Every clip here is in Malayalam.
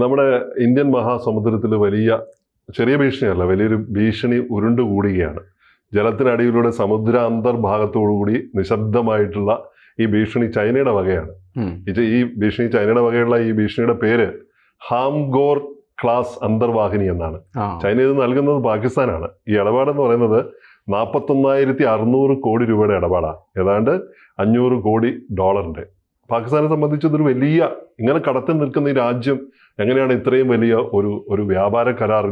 നമ്മുടെ ഇന്ത്യൻ മഹാസമുദ്രത്തിൽ ചെറിയ ഭീഷണിയല്ല, വലിയൊരു ഭീഷണി ഉരുണ്ടുകൂടുകയാണ്. ജലത്തിനടിയിലൂടെ സമുദ്ര അന്തർഭാഗത്തോടുകൂടി നിശബ്ദമായിട്ടുള്ള ഈ ഭീഷണി ചൈനയുടെ വകയാണ്. ഈ ഭീഷണി ചൈനയുടെ വകയുള്ള ഈ ഭീഷണിയുടെ പേര് ഹാംഗോർ ക്ലാസ് അന്തർവാഹിനി എന്നാണ്. ചൈന ഇത് നൽകുന്നത് പാകിസ്ഥാനാണ്. ഈ ഇടപാടെന്ന് പറയുന്നത് 41,600 കോടി രൂപയുടെ ഇടപാടാണ്. ഏതാണ്ട് 500 കോടി ഡോളറിന്റെ. പാകിസ്ഥാനെ സംബന്ധിച്ച് ഇതൊരു വലിയ, ഇങ്ങനെ കടത്തിൽ നിൽക്കുന്ന ഈ രാജ്യം എങ്ങനെയാണ് ഇത്രയും വലിയ ഒരു വ്യാപാര കരാർ?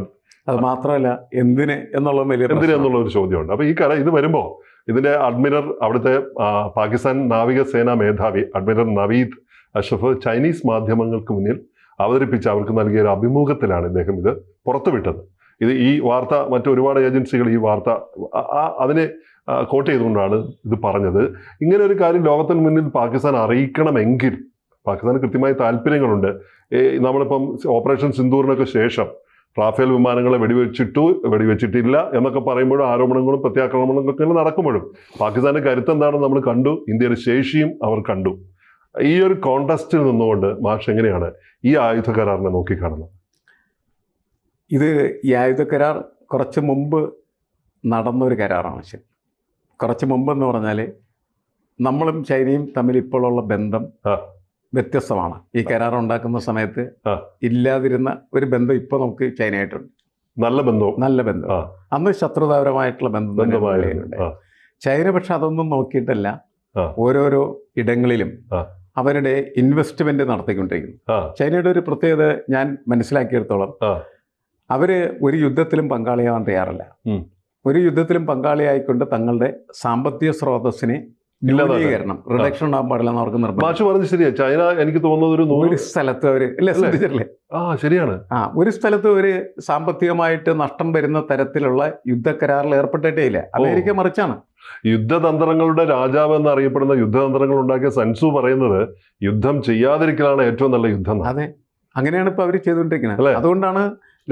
അത് മാത്രമല്ല എന്തിനെന്നുള്ള ഒരു ചോദ്യമുണ്ട്. അപ്പൊ ഈ ഇത് വരുമ്പോൾ ഇതിന്റെ അഡ്മിറൽ, അവിടുത്തെ പാകിസ്ഥാൻ നാവികസേനാ മേധാവി അഡ്മിറൽ നവീദ് അഷ്റഫ് ചൈനീസ് മാധ്യമങ്ങൾക്ക് മുന്നിൽ അവതരിപ്പിച്ച് അവർക്ക് നൽകിയ ഒരു അഭിമുഖത്തിലാണ് ഇദ്ദേഹം ഇത് പുറത്തുവിട്ടത്. ഈ വാർത്ത മറ്റൊരുപാട് ഏജൻസികൾ ഈ വാർത്ത അതിനെ കോട്ട് ചെയ്തുകൊണ്ടാണ് ഇത് പറഞ്ഞത്. ഇങ്ങനെ ഒരു കാര്യം ലോകത്തിന് മുന്നിൽ പാകിസ്ഥാൻ അറിയിക്കണമെങ്കിൽ പാകിസ്ഥാന് കൃത്യമായ താല്പര്യങ്ങളുണ്ട്. നമ്മളിപ്പം ഓപ്പറേഷൻ സിന്ദൂറിനൊക്കെ ശേഷം റാഫേൽ വിമാനങ്ങളെ വെടിവെച്ചിട്ടില്ല എന്നൊക്കെ പറയുമ്പോഴും ആരോപണങ്ങളും പ്രത്യാക്രമണങ്ങളൊക്കെ നടക്കുമ്പോഴും പാകിസ്ഥാന്റെ കരുത്തെന്താണെന്ന് നമ്മൾ കണ്ടു, ഇന്ത്യയുടെ ശേഷിയും അവർ കണ്ടു. ഈ ഒരു കോണ്ടസ്റ്റിൽ നിന്നുകൊണ്ട് മാഷ് എങ്ങനെയാണ് ഈ ആയുധ കരാറിനെ നോക്കിക്കാണുന്നത്? ഈ ആയുധ കരാർ കുറച്ച് മുമ്പ് നടന്നൊരു കരാറാണ്. ശരി, കുറച്ച് മുമ്പെന്ന് പറഞ്ഞാൽ നമ്മളും ചൈനയും തമ്മിൽ ഇപ്പോഴുള്ള ബന്ധം വ്യത്യസ്തമാണ്. ഈ കരാർ ഉണ്ടാക്കുന്ന സമയത്ത് ഇല്ലാതിരുന്ന ഒരു ബന്ധം ഇപ്പോൾ നമുക്ക് ചൈനയായിട്ടുണ്ട്. നല്ല ബന്ധം. അന്ന് ശത്രുതാപരമായിട്ടുള്ള ബന്ധം. ചൈന പക്ഷെ അതൊന്നും നോക്കിയിട്ടല്ല ഓരോരോ ഇടങ്ങളിലും അവരുടെ ഇൻവെസ്റ്റ്മെന്റ് നടത്തിക്കൊണ്ടിരിക്കുന്നു. ചൈനയുടെ ഒരു പ്രത്യേകത ഞാൻ മനസ്സിലാക്കിയെടുത്തോളം, അവര് ഒരു യുദ്ധത്തിലും പങ്കാളിയാവാൻ തയ്യാറല്ല. ഒരു യുദ്ധത്തിലും പങ്കാളിയായിക്കൊണ്ട് തങ്ങളുടെ സാമ്പത്തിക സ്രോതസ്സിനെ റിഡക്ഷൻ ഉണ്ടാകാൻ പാടില്ലെന്ന് അവർക്ക് നിർബന്ധം. ശരിയാ. ചൈന എനിക്ക് തോന്നുന്നത് ഒരു സ്ഥലത്ത് അവര് ശ്രദ്ധിച്ചിട്ടില്ലേ? ശരിയാണ്. ഒരു സ്ഥലത്ത് ഒരു സാമ്പത്തികമായിട്ട് നഷ്ടം വരുന്ന തരത്തിലുള്ള യുദ്ധക്കരാറിൽ ഏർപ്പെട്ടിട്ടേ ഇല്ല. അമേരിക്ക മറിച്ചാണ്. യുദ്ധതന്ത്രങ്ങളുടെ രാജാവ് എന്നറിയപ്പെടുന്ന യുദ്ധതന്ത്രങ്ങൾ ഉണ്ടാക്കിയ സൻസു പറയുന്നത് യുദ്ധം ചെയ്യാതിരിക്കലാണ് ഏറ്റവും നല്ല യുദ്ധം. അതെ, അങ്ങനെയാണ് ഇപ്പൊ അവർ ചെയ്തുകൊണ്ടിരിക്കുന്നത്. അതുകൊണ്ടാണ്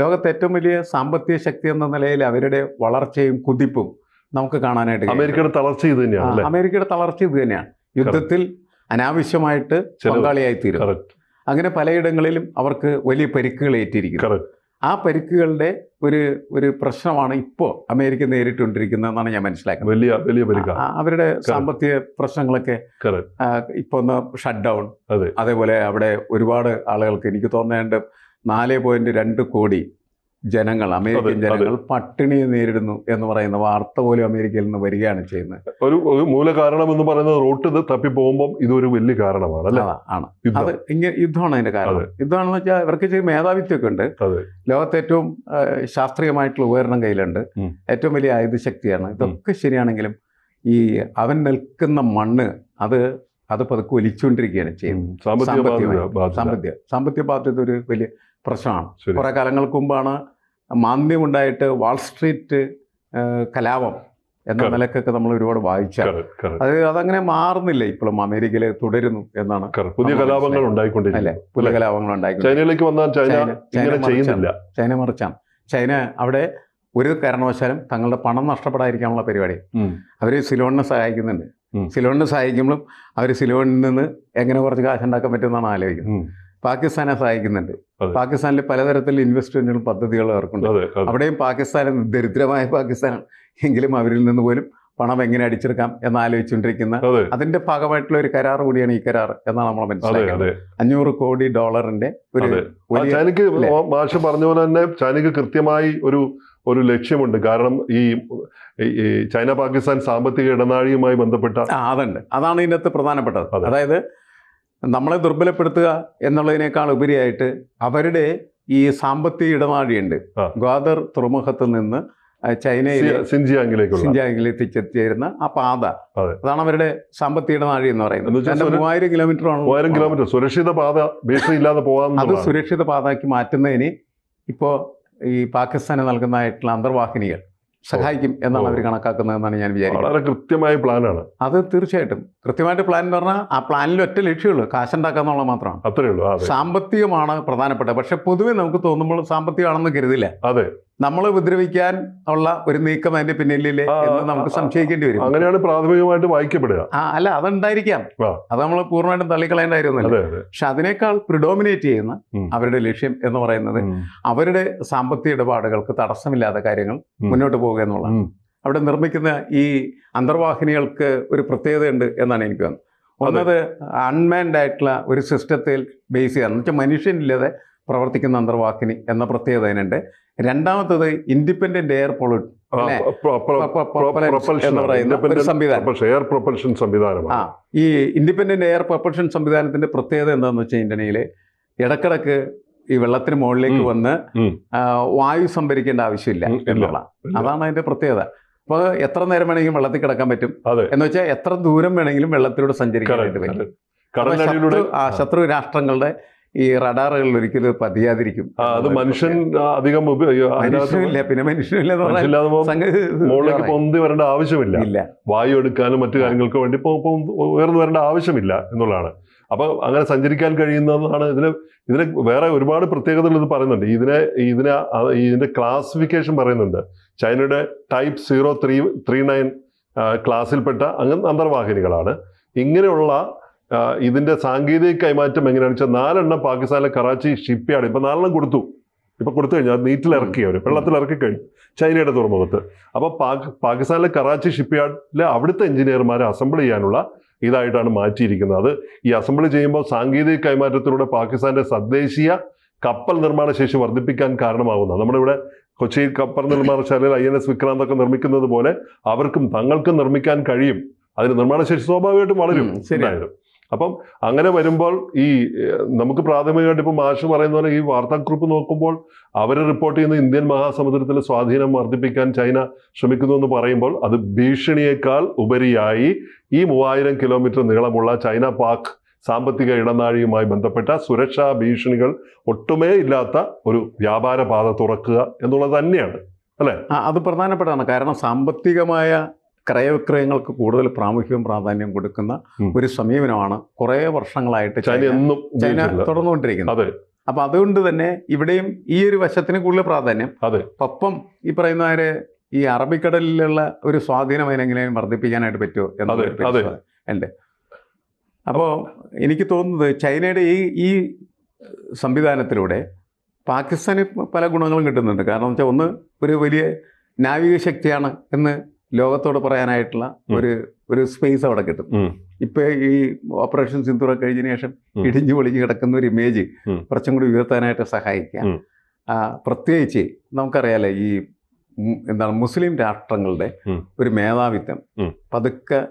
ലോകത്തെ ഏറ്റവും വലിയ സാമ്പത്തിക ശക്തി എന്ന നിലയിൽ അവരുടെ വളർച്ചയും കുതിപ്പും നമുക്ക് കാണാനായിട്ട്. അമേരിക്കയുടെ തളർച്ച ഇത് തന്നെയാണ്. യുദ്ധത്തിൽ അനാവശ്യമായിട്ട് പങ്കാളിയായി തീരും. അങ്ങനെ പലയിടങ്ങളിലും അവർക്ക് വലിയ പരിക്കുകൾ ഏറ്റിരിക്കുന്നു. ആ പരിക്കുകളുടെ ഒരു പ്രശ്നമാണ് ഇപ്പോൾ അമേരിക്ക നേരിട്ടുകൊണ്ടിരിക്കുന്നതെന്നാണ് ഞാൻ മനസ്സിലാക്കുന്നത്. അവരുടെ സാമ്പത്തിക പ്രശ്നങ്ങളൊക്കെ ഇപ്പൊ ഒന്ന് ഷട്ട് ഡൗൺ, അതേപോലെ അവിടെ ഒരുപാട് ആളുകൾക്ക്, എനിക്ക് തോന്നേണ്ട 4.2 കോടി ജനങ്ങൾ, അമേരിക്കൻ ജനങ്ങൾ പട്ടിണി നേരിടുന്നു എന്ന് പറയുന്ന വാർത്ത പോലും അമേരിക്കയിൽ നിന്ന് വരികയാണ് ചെയ്യുന്നത്. ഒരു മൂല കാരണം എന്ന് പറയുന്നത് റോട്ട് തപ്പി പോകുമ്പോൾ ഇതൊരു വലിയ കാരണമാണ്. അത് ഇങ്ങനെ യുദ്ധമാണ് അതിന്റെ കാരണം. യുദ്ധമാണെന്ന് വെച്ചാൽ ഇവർക്ക് ചെറിയ മേധാവിത്വമൊക്കെ ഉണ്ട്. ലോകത്തെ ഏറ്റവും ശാസ്ത്രീയമായിട്ടുള്ള ഉപകരണം കയ്യിലുണ്ട്. ഏറ്റവും വലിയ ആയുധശക്തിയാണ്. ഇതൊക്കെ ശരിയാണെങ്കിലും ഈ അവൻ നിൽക്കുന്ന മണ്ണ് അത് പതുക്കെ ഒലിച്ചുകൊണ്ടിരിക്കുകയാണ് ചെയ്യുന്നത്. സാമ്പത്തിക ബാധ്യത ഒരു വലിയ പ്രശ്നമാണ്. കുറെ കാലങ്ങൾക്ക് മുമ്പാണ് മാന്ദ്യമുണ്ടായിട്ട് വാൾസ്ട്രീറ്റ് കലാപം എന്ന നിലക്കൊക്കെ നമ്മൾ ഒരുപാട് വായിച്ചാൽ അതങ്ങനെ മാറുന്നില്ല. ഇപ്പോഴും അമേരിക്കയിൽ തുടരുന്നു എന്നാണ്. പുതിയ കലാപങ്ങൾ ചൈന മറിച്ചാണ്. ചൈന അവിടെ ഒരു കാരണവശാലും തങ്ങളുടെ പണം നഷ്ടപ്പെടാതിരിക്കാനുള്ള പരിപാടി. അവർ സിലോണിനെ സഹായിക്കുന്നുണ്ട്. സിലോണിനെ സഹായിക്കുമ്പോഴും അവർ സിലോണിൽ നിന്ന് എങ്ങനെ കുറച്ച് കാശുണ്ടാക്കാൻ പറ്റുമെന്നാണ് ആലോചിക്കുന്നത്. പാകിസ്ഥാനെ സഹായിക്കുന്നുണ്ട്. പാകിസ്ഥാനിൽ പലതരത്തിൽ ഇൻവെസ്റ്റ്മെന്റുകളും പദ്ധതികളും ഏർക്കുന്നുണ്ട്. അവിടെയും പാകിസ്ഥാൻ ദരിദ്രമായ പാകിസ്ഥാനാണ് എങ്കിലും അവരിൽ നിന്ന് പോലും പണം എങ്ങനെ അടിച്ചെടുക്കാം എന്നാലോചിച്ചുകൊണ്ടിരിക്കുന്ന അതിന്റെ ഭാഗമായിട്ടുള്ള ഒരു കരാർ കൂടിയാണ് ഈ കരാർ എന്നാണ് നമ്മൾ മനസ്സിലാക്കുന്നത്. 500 കോടി ഡോളറിന്റെ ചൈനക്ക് മാഷ് പറഞ്ഞ പോലെ തന്നെ ചൈനക്ക് കൃത്യമായി ഒരു ലക്ഷ്യമുണ്ട്. കാരണം ഈ ചൈന പാകിസ്ഥാൻ സാമ്പത്തിക ഇടനാഴിയുമായി ബന്ധപ്പെട്ട അതാണ് ഇതിനകത്ത് പ്രധാനപ്പെട്ടത്. അതായത് നമ്മളെ ദുർബലപ്പെടുത്തുക എന്നുള്ളതിനേക്കാൾ ഉപരിയായിട്ട് അവരുടെ ഈ സാമ്പത്തിക ഇടനാഴിയുണ്ട്. ഗ്വാദർ തുറമുഖത്ത് നിന്ന് ചൈനയിലെ സിൻജിയാങ്ങിലേക്ക് എത്തിച്ചേരുന്ന ആ പാത, അതാണ് അവരുടെ സാമ്പത്തിക ഇടനാഴി എന്ന് പറയുന്നത്. 3000 കിലോമീറ്റർ സുരക്ഷിത പാത, ഭീഷണിയില്ലാതെ പോകാം. അത് സുരക്ഷിത പാതയാക്കി മാറ്റുന്നതിന് ഇപ്പോൾ ഈ പാകിസ്ഥാന് നൽകുന്നതായിട്ടുള്ള അന്തർവാഹിനികൾ സഹായിക്കും എന്നാണ് അവർ കണക്കാക്കുന്നതെന്നാണ് ഞാൻ വിചാരിക്കുന്നത്. വളരെ കൃത്യമായ പ്ലാനാണ് അത്. തീർച്ചയായിട്ടും കൃത്യമായിട്ട് പ്ലാൻ എന്ന് പറഞ്ഞാൽ ആ പ്ലാനിൽ ഒറ്റ ലക്ഷ്യമുള്ളൂ, കാശുണ്ടാക്കുക എന്നുള്ളത് മാത്രമാണ്. അത്രേ ഉള്ളൂ. അതെ സാമ്പത്തികമാണ് പ്രധാനപ്പെട്ടത്. പക്ഷെ പൊതുവെ നമുക്ക് തോന്നുമ്പോൾ സാമ്പത്തികമാണെന്ന് കരുതില്ല. അതെ, നമ്മൾ ഉപദ്രവിക്കാൻ ഉള്ള ഒരു നീക്കം അതിന്റെ പിന്നിലില്ലേ എന്ന് നമുക്ക് സംശയിക്കേണ്ടി വരും. അങ്ങനെയാണ് പ്രാഥമികമായിട്ട് വായിക്കപ്പെടുക. അല്ല, അതുണ്ടായിരിക്കാം. അത് നമ്മൾ പൂർണ്ണമായിട്ടും തള്ളിക്കളയേണ്ട കാര്യമൊന്നുമില്ല. അതെ അതെ. പക്ഷെ അതിനേക്കാൾ പ്രിഡോമിനേറ്റ് ചെയ്യുന്ന അവരുടെ ലക്ഷ്യം എന്ന് പറയുന്നത് അവരുടെ സാമ്പത്തിക ഇടപാടുകൾക്ക് തടസ്സമില്ലാത്ത കാര്യങ്ങൾ മുന്നോട്ട് പോവുക എന്നുള്ളതാണ്. അവിടെ നിർമ്മിക്കുന്ന ഈ അന്തർവാഹിനികൾക്ക് ഒരു പ്രത്യേകതയുണ്ട് എന്നാണ് എനിക്ക് തോന്നുന്നത്. ഒന്നത് അൺമാൻഡ് ആയിട്ടുള്ള ഒരു സിസ്റ്റത്തിൽ ബേസ് ചെയ്യാന്ന് വെച്ചാൽ മനുഷ്യനില്ലാതെ പ്രവർത്തിക്കുന്ന അന്തർവാഹിനി എന്ന പ്രത്യേകത അതിനുണ്ട്. രണ്ടാമത്തത് ഇൻഡിപെൻഡന്റ് എയർ സംവിധാനമാണ്. ഈ ഇൻഡിപെൻഡന്റ് എയർ പ്രൊപ്പൽഷൻ സംവിധാനത്തിന്റെ പ്രത്യേകത എന്താണെന്ന് വെച്ചിട്ടുണ്ടെങ്കിൽ ഇടക്കിടക്ക് ഈ വെള്ളത്തിന് മുകളിലേക്ക് വന്ന് വായു സംഭരിക്കേണ്ട ആവശ്യമില്ല എന്നുള്ള, അതാണ് അതിന്റെ പ്രത്യേകത. അപ്പോൾ എത്ര നേരം വേണമെങ്കിലും വെള്ളത്തിൽ കിടക്കാൻ പറ്റും എന്ന് വെച്ചാൽ എത്ര ദൂരം വേണമെങ്കിലും വെള്ളത്തിലൂടെ സഞ്ചരിക്കാനായിട്ട് പറ്റും. ശത്രു രാഷ്ട്രങ്ങളുടെ ഈ റഡാറുകളിൽ ഒരിക്കലും പതിയാതിരിക്കും. അത് മനുഷ്യൻ അധികം മനുഷ്യനില്ല, പിന്നെ മുകളിലേക്ക് പൊന്തി വരേണ്ട ആവശ്യമില്ല. വായു എടുക്കാനും മറ്റു കാര്യങ്ങൾക്ക് വേണ്ടി ഉയർന്നു വരേണ്ട ആവശ്യമില്ല എന്നുള്ളതാണ്. അപ്പൊ അങ്ങനെ സഞ്ചരിക്കാൻ കഴിയുന്നതാണ്. ഇതിന് വേറെ ഒരുപാട് പ്രത്യേകതകൾ ഇത് പറയുന്നുണ്ട്. ഇതിന്റെ ക്ലാസിഫിക്കേഷൻ പറയുന്നുണ്ട്. ചൈനയുടെ ടൈപ്പ് 039 ക്ലാസ്സിൽപ്പെട്ട അന്തർവാഹിനികളാണ്. ഇങ്ങനെയുള്ള ഇതിന്റെ സാങ്കേതിക കൈമാറ്റം എങ്ങനെയാണെന്ന് വെച്ചാൽ 4 എണ്ണം പാകിസ്ഥാനിലെ കറാച്ചി ഷിപ്പ്യാർഡ് ഇപ്പൊ 4 എണ്ണം കൊടുത്തു കഴിഞ്ഞാൽ നീറ്റിലിറക്കി, അവർ വെള്ളത്തിലിറക്കി കഴിഞ്ഞു ചൈനയുടെ തുറമുഖത്ത്. അപ്പൊ പാകിസ്ഥാനിലെ കറാച്ചി ഷിപ്പ്യാർഡിലെ അവിടുത്തെ എഞ്ചിനീയർമാരെ അസംബിൾ ചെയ്യാനുള്ള ഇതായിട്ടാണ് മാറ്റിയിരിക്കുന്നത്. അത് ഈ അസംബിൾ ചെയ്യുമ്പോൾ സാങ്കേതിക കൈമാറ്റത്തിലൂടെ പാകിസ്ഥാന്റെ തദ്ദേശീയ കപ്പൽ നിർമ്മാണ ശേഷി വർദ്ധിപ്പിക്കാൻ കാരണമാകുന്ന, നമ്മുടെ ഇവിടെ കൊച്ചിയിൽ കപ്പൽ നിർമ്മാണശാലയിൽ INS വിക്രാന്ത് ഒക്കെ നിർമ്മിക്കുന്നത് പോലെ അവർക്കും തങ്ങൾക്കും നിർമ്മിക്കാൻ കഴിയും. അതിന് നിർമ്മാണശേഷി സ്വാഭാവികമായിട്ടും വളരും. ശരിയായിരുന്നു. അപ്പം അങ്ങനെ വരുമ്പോൾ ഈ നമുക്ക് പ്രാഥമികമായിട്ട് ഇപ്പം മാഷ് പറയുന്ന പോലെ ഈ വാർത്താക്കുറിപ്പ് നോക്കുമ്പോൾ അവർ റിപ്പോർട്ട് ചെയ്യുന്ന ഇന്ത്യൻ മഹാസമുദ്രത്തിലെ സ്വാധീനം വർദ്ധിപ്പിക്കാൻ ചൈന ശ്രമിക്കുന്നു എന്ന് പറയുമ്പോൾ അത് ഭീഷണിയേക്കാൾ ഉപരിയായി ഈ 3000 കിലോമീറ്റർ നീളമുള്ള ചൈന പാക് സാമ്പത്തിക ഇടനാഴിയുമായി ബന്ധപ്പെട്ട സുരക്ഷാ ഭീഷണികൾ ഒട്ടുമേ ഇല്ലാത്ത ഒരു വ്യാപാര പാത തുറക്കുക എന്നുള്ളത് തന്നെയാണ്, അല്ലേ? അത് പ്രധാനപ്പെട്ടതാണ്. കാരണം സാമ്പത്തികമായ ക്രയവിക്രയങ്ങൾക്ക് കൂടുതൽ പ്രാധാന്യം കൊടുക്കുന്ന ഒരു സമീപനമാണ് കുറേ വർഷങ്ങളായിട്ട് ചൈന തുടർന്നുകൊണ്ടിരിക്കുന്നത്. അപ്പൊ അതുകൊണ്ട് തന്നെ ഇവിടെയും ഈ ഒരു വശത്തിന് കൂടുതൽ പ്രാധാന്യം. ഒപ്പം ഈ പറയുന്നവര് ഈ അറബിക്കടലിലുള്ള ഒരു സ്വാധീനം അതിനെങ്ങനെയും വർദ്ധിപ്പിക്കാനായിട്ട് പറ്റുമോ എന്നൊരു ഉണ്ട്. അപ്പോൾ എനിക്ക് തോന്നുന്നത് ചൈനയുടെ ഈ സംവിധാനത്തിലൂടെ പാകിസ്ഥാന് പല ഗുണങ്ങളും കിട്ടുന്നുണ്ട്. കാരണം വെച്ചാൽ ഒന്ന്, ഒരു വലിയ നാവിക ശക്തിയാണ് എന്ന് ലോകത്തോട് പറയാനായിട്ടുള്ള ഒരു സ്പേസ് അവിടെ കിട്ടും. ഇപ്പൊ ഈ ഓപ്പറേഷൻ സിന്ദൂർ കഴിഞ്ഞതിന് ശേഷം ഇടിഞ്ഞു പൊളിഞ്ഞു കിടക്കുന്ന ഒരു ഇമേജ് കുറച്ചും കൂടി ഉയർത്താനായിട്ട് സഹായിക്കാം. പ്രത്യേകിച്ച് നമുക്കറിയാലോ ഈ മുസ്ലിം രാഷ്ട്രങ്ങളുടെ ഒരു മേധാവിത്വം പതുക്കെ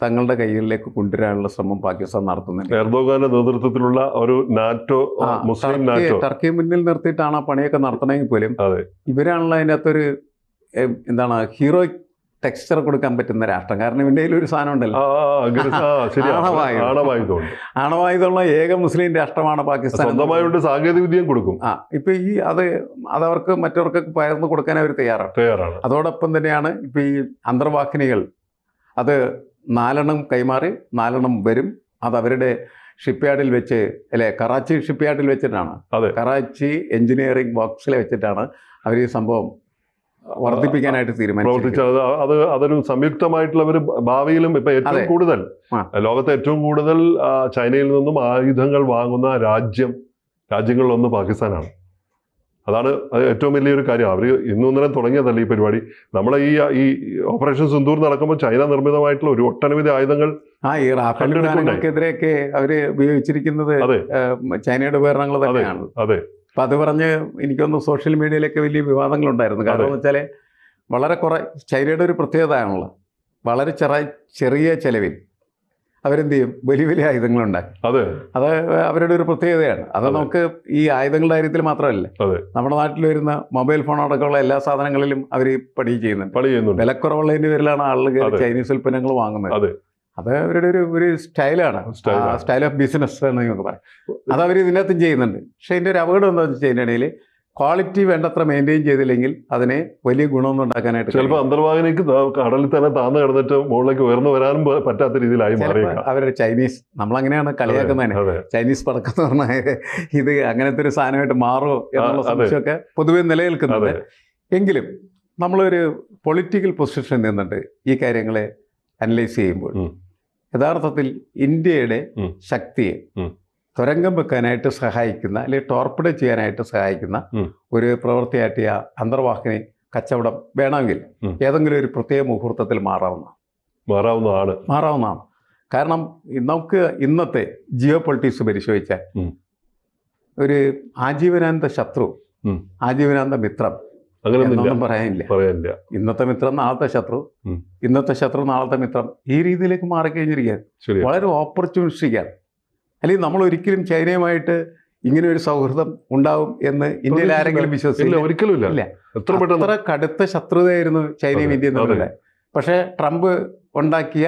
തങ്ങളുടെ കൈകളിലേക്ക് കൊണ്ടുവരാനുള്ള ശ്രമം പാകിസ്ഥാൻ നടത്തുന്നുണ്ട്. എർദോഗാന്റെ നേതൃത്വത്തിലുള്ള ഒരു നാറ്റോ, മുസ്ലിം നാറ്റോ, ടർക്കിയെ മുന്നിൽ നിർത്തിയിട്ടാണ് ആ പണിയൊക്കെ നടത്തണമെങ്കിൽ പോലും ഇവരാണല്ലോ അതിൻ്റെ അകത്തൊരു ഹീറോയിക് ടെക്സ്ചർ കൊടുക്കാൻ പറ്റുന്ന രാഷ്ട്രം. കാരണം ഇന്ത്യയിൽ ഒരു സാധനം ഉണ്ടല്ലോ, ആണവായുധമുള്ള ഏക മുസ്ലിം രാഷ്ട്രമാണ് പാകിസ്ഥാൻ. സാങ്കേതിക വിദ്യയും കൊടുക്കും. ഇപ്പൊ ഈ അതവർക്ക് മറ്റവർക്കൊക്കെ പകർന്നു കൊടുക്കാൻ അവർ തയ്യാറാണ്. അതോടൊപ്പം തന്നെയാണ് ഇപ്പൊ ഈ അന്തർവാഹിനികൾ അത് 4 എണ്ണം കൈമാറി 4 എണ്ണം വരും. അത് അവരുടെ ഷിപ്പ്യാർഡിൽ വെച്ച്, അല്ലെ കറാച്ചി ഷിപ്പ്യാർഡിൽ വെച്ചിട്ടാണ്, കറാച്ചി എഞ്ചിനീയറിംഗ് വർക്സിൽ വെച്ചിട്ടാണ് അവർ ഈ സംഭവം വർദ്ധിപ്പിക്കാനായിട്ട് തീരുമാനിച്ചത്. അതൊരു സംയുക്തമായിട്ടുള്ള ഒരു ഭാവിയിലും ഇപ്പൊ ഏറ്റവും കൂടുതൽ ലോകത്തെ ഏറ്റവും കൂടുതൽ ചൈനയിൽ നിന്നും ആയുധങ്ങൾ വാങ്ങുന്ന രാജ്യങ്ങളിലൊന്ന് പാകിസ്ഥാനാണ്. അതാണ് ഏറ്റവും വലിയൊരു കാര്യം. അവർ ഇന്നൊന്നിനെ തുടങ്ങിയതല്ല ഈ പരിപാടി. നമ്മളെ ഈ ഓപ്പറേഷൻ സിന്ദൂർ നടക്കുമ്പോൾ ചൈന നിർമ്മിതമായിട്ടുള്ള ഒരു ഒട്ടനവധി ആയുധങ്ങൾ ഈ റാഫേലിനെതിരെയൊക്കെ അവര് ഉപയോഗിച്ചിരിക്കുന്നത് ചൈനയുടെ ഉപകരണങ്ങൾ തന്നെയാണ്. അതെ. അപ്പം അത് പറഞ്ഞ് എനിക്കൊന്ന് സോഷ്യൽ മീഡിയയിലൊക്കെ വലിയ വിവാദങ്ങളുണ്ടായിരുന്നു. കാരണം എന്ന് വെച്ചാൽ വളരെ ചൈനയുടെ ഒരു പ്രത്യേകത ആണല്ലോ, വളരെ ചെറിയ ചെലവിൽ അവരെന്ത് ചെയ്യും, വലിയ വലിയ ആയുധങ്ങളുണ്ടാക്കും. അത് അവരുടെ ഒരു പ്രത്യേകതയാണ്. അത് നമുക്ക് ഈ ആയുധങ്ങളുടെ കാര്യത്തിൽ മാത്രമല്ല, നമ്മുടെ നാട്ടിൽ വരുന്ന മൊബൈൽ ഫോൺ അടക്കമുള്ള എല്ലാ സാധനങ്ങളിലും അവർ പണി ചെയ്യുന്നുണ്ട്. വിലക്കുറവുള്ളതിൻ്റെ പേരിലാണ് ആളുകൾ ചൈനീസ് ഉൽപ്പന്നങ്ങൾ വാങ്ങുന്നത്. അത് അവരുടെ ഒരു സ്റ്റൈലാണ്, സ്റ്റൈൽ ഓഫ് ബിസിനസ് എന്ന് നമുക്ക് പറയാം. അത് അവർ ഇതിനകത്തും ചെയ്യുന്നുണ്ട്. പക്ഷേ ഇതിൻ്റെ ഒരു അപകടം എന്താണെന്ന് വെച്ച് കഴിഞ്ഞിട്ടുണ്ടെങ്കിൽ ക്വാളിറ്റി വേണ്ടത്ര മെയിൻറ്റെയിൻ ചെയ്തില്ലെങ്കിൽ അതിനെ വലിയ ഗുണമൊന്നും ഉണ്ടാക്കാനായിട്ട് ചിലപ്പോൾ അന്തർവാഹിനിക്ക് കടലിൽ തന്നെ താന്ന് കിടന്നിട്ട് മുകളിലേക്ക് ഉയർന്നു വരാനും പറ്റാത്ത രീതിയിലായി മാറിയേക്കാം. അവരുടെ ചൈനീസ്, നമ്മളങ്ങനെയാണ് കളിയാക്കുന്നതിന്, ചൈനീസ് പടക്കം എന്ന് പറഞ്ഞാൽ ഇത് അങ്ങനത്തെ ഒരു സാധനമായിട്ട് മാറുമോ എന്നുള്ള സംശയമൊക്കെ പൊതുവെ നിലനിൽക്കുന്നുണ്ട്. എങ്കിലും നമ്മളൊരു പൊളിറ്റിക്കൽ പൊസിഷൻ നിന്നുണ്ട് ഈ കാര്യങ്ങളെ അനലൈസ് ചെയ്യുമ്പോൾ യഥാർത്ഥത്തിൽ ഇന്ത്യയുടെ ശക്തിയെ തുരങ്കം വെക്കാനായിട്ട് സഹായിക്കുന്ന അല്ലെങ്കിൽ ടോർപ്പിഡ് ചെയ്യാനായിട്ട് സഹായിക്കുന്ന ഒരു പ്രവൃത്തിയായിട്ട് ഈ അന്തർവാഹിനി കച്ചവടം വേണമെങ്കിൽ ഏതെങ്കിലും ഒരു പ്രത്യേക മുഹൂർത്തത്തിൽ മാറാവുന്നതാണ്. കാരണം നമുക്ക് ഇന്നത്തെ ജിയോ പൊളിറ്റിക്സ് പരിശോധിച്ചാൽ ഒരു ആജീവനാന്ത ശത്രു, ആജീവനാന്ത മിത്രം എന്നൊന്നും പറയാനില്ല. ഇന്നത്തെ മിത്രം നാളത്തെ ശത്രു, ഇന്നത്തെ ശത്രു നാളത്തെ മിത്രം, ഈ രീതിയിലേക്ക് മാറിക്കഴിഞ്ഞിരിക്കുകയാണ്. വളരെ ഓപ്പർച്യൂണിസ്റ്റിക്കാണ്. അല്ലെങ്കിൽ നമ്മൾ ഒരിക്കലും ചൈനയുമായിട്ട് ഇങ്ങനെ ഒരു സൗഹൃദം ഉണ്ടാവും എന്ന് ഇന്ത്യയിൽ ആരെങ്കിലും വിശ്വസിക്കില്ല? ഒരിക്കലും ഇല്ല. അത്ര കടുത്ത ശത്രുതയായിരുന്നു ചൈനയും ഇന്ത്യയും തമ്മിലുള്ള. പക്ഷേ ട്രംപ് ഉണ്ടാക്കിയ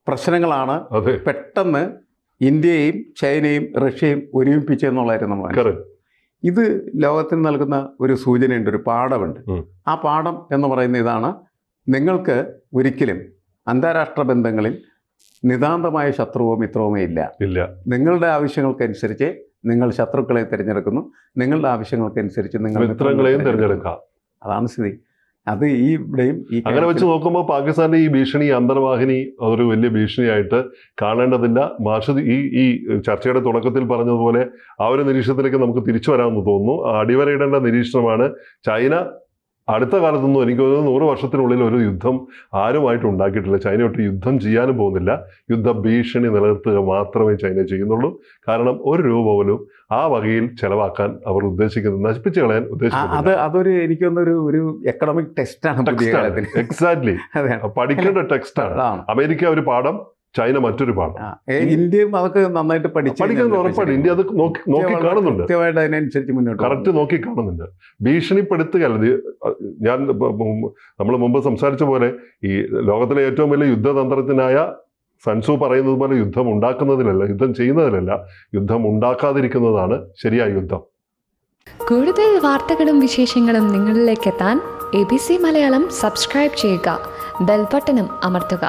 പ്രശ്നങ്ങളാണ് പെട്ടെന്ന് ഇന്ത്യയും ചൈനയും റഷ്യയും ഒരുമിപ്പിച്ചെന്നുള്ളതായിരുന്നു നമ്മൾ. ഇത് ലോകത്തിന് നൽകുന്ന ഒരു സൂചനയുണ്ട്, ഒരു പാഠമുണ്ട്. ആ പാഠം എന്ന് പറയുന്ന ഇതാണ്: നിങ്ങൾക്ക് ഒരിക്കലും അന്താരാഷ്ട്ര ബന്ധങ്ങളിൽ നിതാന്തമായ ശത്രുവോ മിത്രവുമേ ഇല്ല. നിങ്ങളുടെ ആവശ്യങ്ങൾക്കനുസരിച്ച് നിങ്ങൾ ശത്രുക്കളെ തിരഞ്ഞെടുക്കുന്നു, നിങ്ങളുടെ ആവശ്യങ്ങൾക്കനുസരിച്ച് നിങ്ങൾ മിത്രങ്ങളെയും തിരഞ്ഞെടുക്കാം. അതാണ് സ്ഥിതി. അത് ഇവിടെയും അങ്ങനെ വെച്ച് നോക്കുമ്പോൾ പാകിസ്ഥാന്റെ ഈ ഭീഷണി, അന്തർവാഹിനി ഒരു വലിയ ഭീഷണിയായിട്ട് കാണേണ്ടതില്ല. മാഷ് ഈ ചർച്ചയുടെ തുടക്കത്തിൽ പറഞ്ഞതുപോലെ ആ ഒരു നിരീക്ഷണത്തിലേക്ക് നമുക്ക് തിരിച്ചു വരാമെന്ന് തോന്നുന്നു. അടിവരയിടേണ്ട നിരീക്ഷണമാണ് ചൈന അടുത്ത കാലത്തൊന്നും എനിക്ക് തോന്നുന്നു 100 വർഷത്തിനുള്ളിൽ ഒരു യുദ്ധം ആരുമായിട്ട് ഉണ്ടാക്കിയിട്ടില്ല. ചൈനയോട്ട് യുദ്ധം ചെയ്യാനും പോകുന്നില്ല. യുദ്ധ ഭീഷണി നിലനിർത്തുക മാത്രമേ ചൈന ചെയ്യുന്നുള്ളൂ. കാരണം ഒരു രൂപ പോലും ആ വകയിൽ ചെലവാക്കാൻ അവർ ഉദ്ദേശിക്കുന്നത്, നശിപ്പിച്ചു കളയാൻ ഉദ്ദേശിക്കുന്നത്. അതൊരു എനിക്ക് തോന്നുന്നു ഒരു എക്കണോമിക് ടെക്സ്റ്റാണ്. എക്സാക്ട്ലി, പഠിക്കേണ്ട ടെക്സ്റ്റാണ്. അമേരിക്ക ഒരു പാഠം, ചൈന മറ്റൊരു പാഠം. ഇന്ത്യയും അതൊക്കെ നന്നായിട്ട് പഠിക്കുന്നത് ഉറപ്പാണ്. ഇന്ത്യ അത് നോക്കി കാണുന്നുണ്ട്, കൃത്യമായിട്ട് അതിനനുസരിച്ച് മുന്നോട്ട് കറക്റ്റ് നോക്കി കാണുന്നുണ്ട്. ഭീഷണിപ്പെടുത്തുകയല്ല. നമ്മൾ മുമ്പ് സംസാരിച്ച പോലെ ഈ ലോകത്തിലെ ഏറ്റവും വലിയ യുദ്ധതന്ത്രജ്ഞനായ സൺസു പറയുന്നത് പോലെ യുദ്ധം ഉണ്ടാക്കുന്നതിലല്ല, യുദ്ധം ചെയ്യുന്നതിലല്ല, യുദ്ധം ഉണ്ടാക്കാതിരിക്കുന്നതാണ് ശരിയായ യുദ്ധം. കൂടുതൽ വാർത്തകളും വിശേഷങ്ങളും നിങ്ങളിലേക്ക് എത്താൻ ABC മലയാളം സബ്സ്ക്രൈബ് ചെയ്യുക, ബെൽ ബട്ടണും അമർത്തുക.